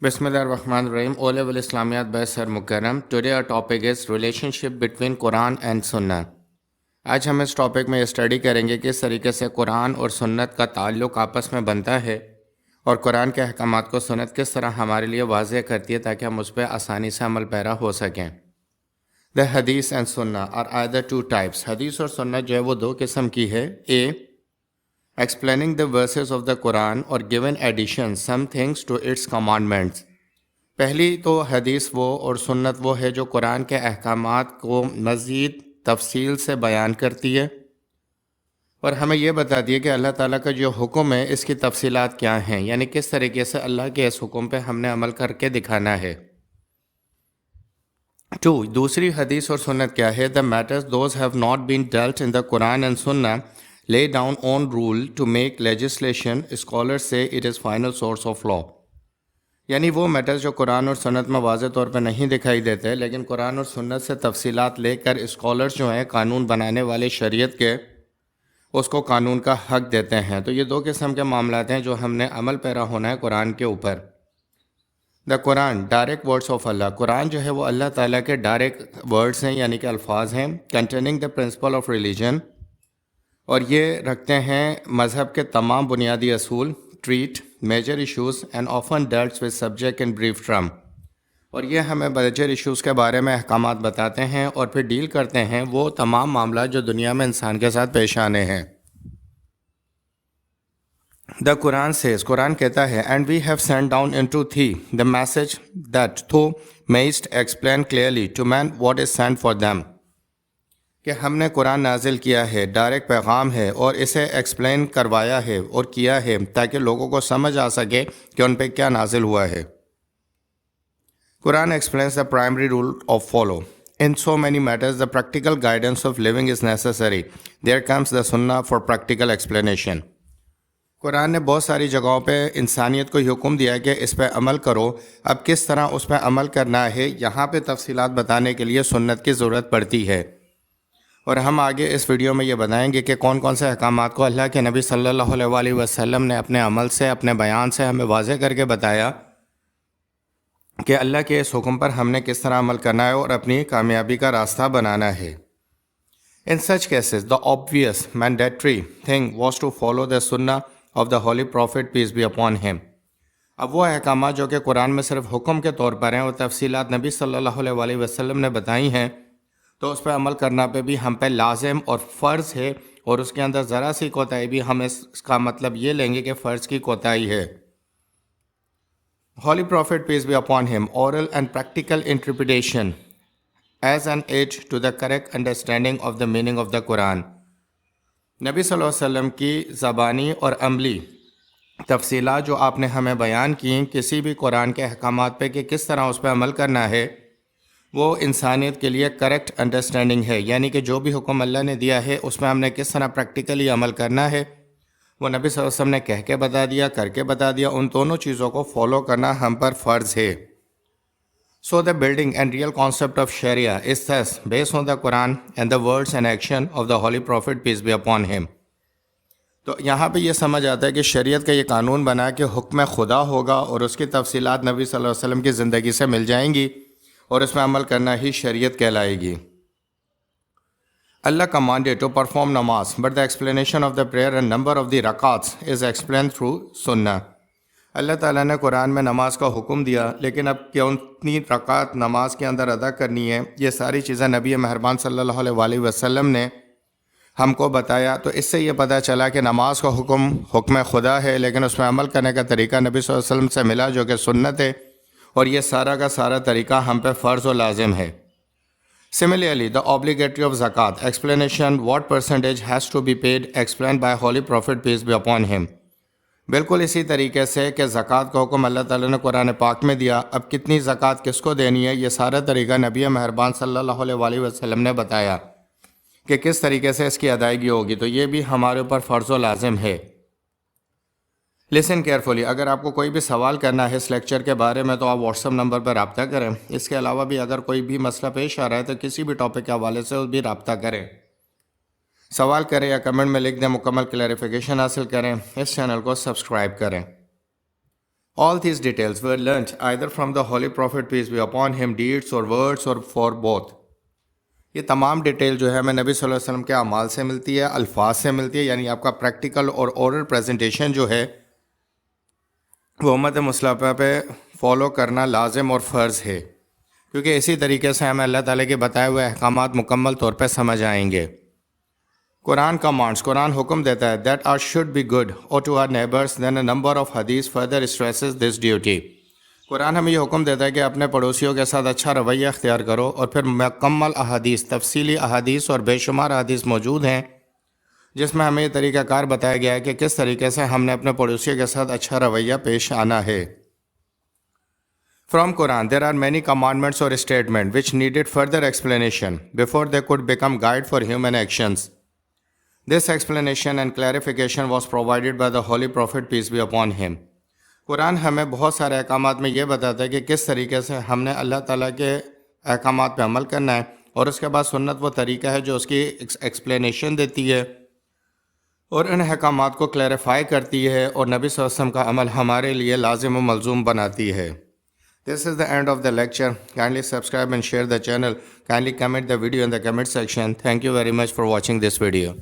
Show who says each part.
Speaker 1: Bismillahirrahmanirrahim. O level Islamiyat by Sir Mukarram. Today our topic is relationship between Quran and Sunnah. آج ہم اس topic میں study کریں گے کہ اس طریقے سے قرآن اور سنت کا تعلق آپس میں بنتا ہے اور قرآن کے احکامات کو سنت کس طرح ہمارے لیے واضح کرتی ہے تاکہ ہم اس پہ آسانی سے عمل پیرا ہو سکیں. The حدیث اینڈ سنہ are either two types. حدیث اور سنت جو ہے وہ دو قسم کی ہے. A. Explaining the verses of the Quran or given addition some things to its commandments. پہلی تو حدیث وہ اور سنت وہ ہے جو قرآن کے احکامات کو مزید تفصیل سے بیان کرتی ہے اور ہمیں یہ بتاتی ہے کہ اللہ تعالیٰ کا جو حکم ہے اس کی تفصیلات کیا ہیں، یعنی کس طریقے سے اللہ کے اس حکم پہ ہم نے عمل کر کے دکھانا ہے. 2. دوسری حدیث اور سنت کیا ہے؟ The matters those have not been dealt in the Quran and Sunnah lay down on rule to make legislation. Scholars say it is final source of law. یعنی وہ میٹرز جو قرآن اور سنت میں واضح طور پہ نہیں دکھائی دیتے لیکن قرآن اور سنت سے تفصیلات لے کر اسکالرز جو ہیں قانون بنانے والے شریعت کے اس کو قانون کا حق دیتے ہیں. تو یہ دو قسم کے معاملات ہیں جو ہم نے عمل پیرا ہونا ہے قرآن کے اوپر. دا قرآن ڈائریکٹ ورڈس آف اللہ. قرآن جو ہے وہ اللہ تعالیٰ کے ڈائریکٹ ورڈز ہیں یعنی کہ الفاظ ہیں. Containing the principle of religion, اور یہ رکھتے ہیں مذہب کے تمام بنیادی اصول. Treat major issues and often deals with subject in brief term, اور یہ ہمیں میجر ایشوز کے بارے میں احکامات بتاتے ہیں اور پھر ڈیل کرتے ہیں وہ تمام معاملات جو دنیا میں انسان کے ساتھ پیش آنے ہیں. دا قرآن سیز، قرآن کہتا ہے and we have sent down into thee the message that thou mayest explain clearly to men what is sent for them, کہ ہم نے قرآن نازل کیا ہے، ڈائریکٹ پیغام ہے اور اسے ایکسپلین کروایا ہے اور کیا ہے تاکہ لوگوں کو سمجھ آ سکے کہ ان پہ کیا نازل ہوا ہے. Quran explains the primary role of follow. In so many matters, the practical guidance of living is necessary. There comes the Sunnah for practical explanation. قرآن نے بہت ساری جگہوں پہ انسانیت کو حکم دیا کہ اس پہ عمل کرو. اب کس طرح اس پہ عمل کرنا ہے یہاں پہ تفصیلات بتانے کے لیے سنت کی ضرورت پڑتی ہے، اور ہم آگے اس ویڈیو میں یہ بتائیں گے کہ کون کون سے احکامات کو اللہ کے نبی صلی اللہ علیہ وسلم نے اپنے عمل سے اپنے بیان سے ہمیں واضح کر کے بتایا کہ اللہ کے اس حکم پر ہم نے کس طرح عمل کرنا ہے اور اپنی کامیابی کا راستہ بنانا ہے. In such cases, the obvious mandatory thing was to follow the sunnah of the Holy Prophet, peace be upon him. اب وہ احکامات جو کہ قرآن میں صرف حکم کے طور پر ہیں اور تفصیلات نبی صلی اللہ علیہ وسلم نے بتائی ہیں، تو اس پہ عمل کرنا پہ بھی ہم پہ لازم اور فرض ہے، اور اس کے اندر ذرا سی کوتاہی بھی ہم اس کا مطلب یہ لیں گے کہ فرض کی کوتاہی ہے. Holy Prophet, peace be upon him, oral and practical interpretation as an aid to the correct understanding of the meaning of the Quran. نبی صلی اللہ علیہ وسلم کی زبانی اور عملی تفصیلات جو آپ نے ہمیں بیان کی کسی بھی قرآن کے احکامات پہ کہ کس طرح اس پہ عمل کرنا ہے، وہ انسانیت کے لیے کریکٹ انڈرسٹینڈنگ ہے، یعنی کہ جو بھی حکم اللہ نے دیا ہے اس میں ہم نے کس طرح پریکٹیکلی عمل کرنا ہے وہ نبی صلی اللہ علیہ وسلم نے کہہ کے بتا دیا، کر کے بتا دیا. ان دونوں چیزوں کو فالو کرنا ہم پر فرض ہے. So the building and real concept of Sharia is thus based on the Quran and the words and action of the Holy Prophet, peace be upon him. تو یہاں پہ یہ سمجھ آتا ہے کہ شریعت کا یہ قانون بنا کہ حکم خدا ہوگا اور اس کی تفصیلات نبی صلی اللہ علیہ وسلم کی زندگی سے مل جائیں گی اور اس میں عمل کرنا ہی شریعت کہلائے گی. Allah commanded to perform namaz, but the explanation of the prayer and number of the rakats is explained through sunnah. اللہ تعالیٰ نے قرآن میں نماز کا حکم دیا، لیکن اب کتنی رکعت نماز کے اندر ادا کرنی ہے یہ ساری چیزیں نبی مہربان صلی اللہ علیہ وسلم نے ہم کو بتایا. تو اس سے یہ پتہ چلا کہ نماز کا حکم خدا ہے، لیکن اس میں عمل کرنے کا طریقہ نبی صلی اللہ علیہ وسلم سے ملا جو کہ سنت ہے، اور یہ سارا کا سارا طریقہ ہم پہ فرض و لازم ہے. Similarly, the obligatory of zakat explanation, what percentage has to be paid, explained by Holy Prophet, peace be upon him. بالکل اسی طریقے سے کہ زکوٰۃ کا حکم اللہ تعالیٰ نے قرآن پاک میں دیا، اب کتنی زکوٰۃ کس کو دینی ہے یہ سارا طریقہ نبی مہربان صلی اللہ علیہ وسلم نے بتایا کہ کس طریقے سے اس کی ادائیگی ہوگی. تو یہ بھی ہمارے اوپر فرض و لازم ہے. Listen carefully. اگر آپ کو کوئی بھی سوال کرنا ہے اس لیکچر کے بارے میں تو آپ واٹس ایپ نمبر پر رابطہ کریں. اس کے علاوہ بھی اگر کوئی بھی مسئلہ پیش آ رہا ہے تو کسی بھی ٹاپک کے حوالے سے بھی رابطہ کریں، سوال کریں یا کمنٹ میں لکھ دیں، مکمل کلیریفیکیشن حاصل کریں. اس چینل کو سبسکرائب کریں. All these details were learnt either from the Holy Prophet, peace be upon him, deeds or words, or for both. یہ تمام ڈیٹیل جو ہے ہمیں نبی صلی اللہ علیہ وسلم کے اعمال سے ملتی ہے, الفاظ سے ملتی ہے, یعنی آپ کا پریکٹیکل اور اورل پریزنٹیشن جو ہے وہ امت مسلمہ پہ فالو کرنا لازم اور فرض ہے, کیونکہ اسی طریقے سے ہمیں اللہ تعالیٰ کے بتائے ہوئے احکامات مکمل طور پہ سمجھ آئیں گے. قرآن کمانڈس, قرآن حکم دیتا ہے that us should be good or to our neighbors, then a number of hadith further stresses this duty. قرآن ہمیں یہ حکم دیتا ہے کہ اپنے پڑوسیوں کے ساتھ اچھا رویہ اختیار کرو, اور پھر مکمل احادیث, تفصیلی احادیث اور بے شمار احادیث موجود ہیں جس میں ہمیں یہ طریقہ کار بتایا گیا ہے کہ کس طریقے سے ہم نے اپنے پڑوسیوں کے ساتھ اچھا رویہ پیش آنا ہے. From Quran, there are many commandments or statements which needed further explanation before they could become guide for human actions. This explanation and clarification was provided by the Holy Prophet, peace be upon him. قرآن ہمیں بہت سارے احکامات میں یہ بتاتا ہے کہ کس طریقے سے ہم نے اللہ تعالیٰ کے احکامات پہ عمل کرنا ہے, اور اس کے بعد سنت وہ طریقہ ہے جو اس کی ایکسپلینیشن دیتی ہے اور ان احکامات کو کلیریفائی کرتی ہے, اور نبی صلی اللہ علیہ وسلم کا عمل ہمارے لیے لازم و ملزوم بناتی ہے. This is the end of the lecture. Kindly subscribe and share the channel. Kindly comment the video in the comment section. Thank you very much for watching this video.